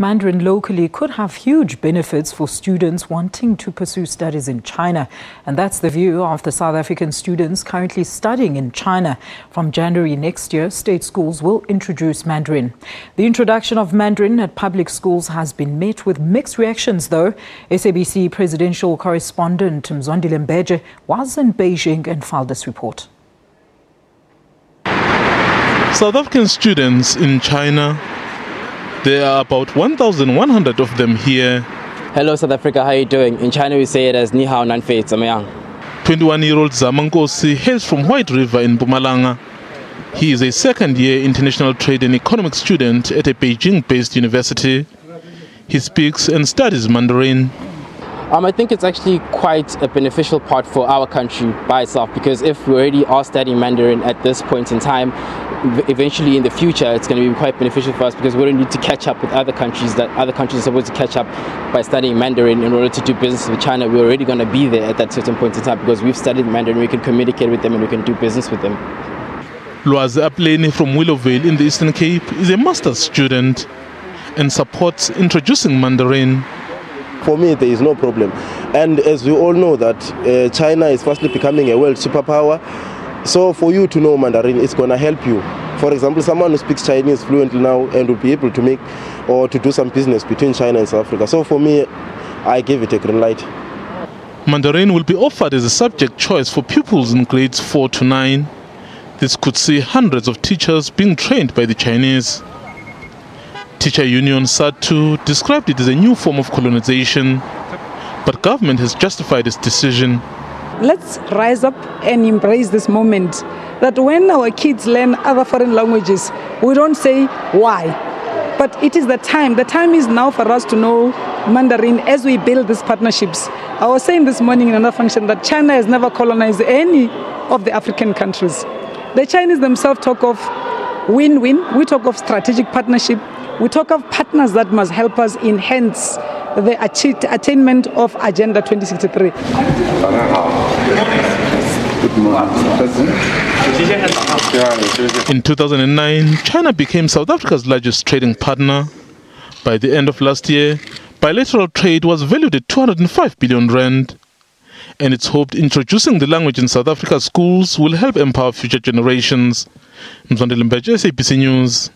Mandarin locally could have huge benefits for students wanting to pursue studies in China. And that's the view of the South African students currently studying in China. From January next year, state schools will introduce Mandarin. The introduction of Mandarin at public schools has been met with mixed reactions, though. SABC presidential correspondent Mzwandile Mbeje was in Beijing and filed this report. South African students in China. There are about 1,100 of them here. Hello South Africa, how are you doing? In China we say it as Ni hao nan fei zameyang. 21-year-old Zamankosi hails from White River in Mpumalanga. He is a second-year international trade and economics student at a Beijing-based university. He speaks and studies Mandarin. I think it's actually quite a beneficial part for our country by itself, because if we already are studying Mandarin at this point in time, eventually in the future it's going to be quite beneficial for us, because we don't need to catch up with other countries that other countries are supposed to catch up by studying Mandarin in order to do business with China. We're already going to be there at that certain point in time because we've studied Mandarin, we can communicate with them and we can do business with them. Lwazi Apleni from Willowvale in the Eastern Cape is a master's student and supports introducing Mandarin. For me, there is no problem. And as we all know that China is fastly becoming a world superpower. So for you to know Mandarin, it's going to help you. For example, someone who speaks Chinese fluently now and will be able to make or to do some business between China and South Africa. So for me, I give it a green light. Mandarin will be offered as a subject choice for pupils in grades 4 to 9. This could see hundreds of teachers being trained by the Chinese. Teacher Union SADTU described it as a new form of colonization, but government has justified its decision. Let's rise up and embrace this moment that when our kids learn other foreign languages, we don't say why, but it is the time. The time is now for us to know Mandarin as we build these partnerships. I was saying this morning in another function that China has never colonized any of the African countries. The Chinese themselves talk of win-win. We talk of strategic partnership. We talk of partners that must help us enhance the attainment of Agenda 2063. In 2009, China became South Africa's largest trading partner. By the end of last year, bilateral trade was valued at 205 billion rand. And it's hoped introducing the language in South Africa's schools will help empower future generations. Mzwandile Mbeje, SABC News.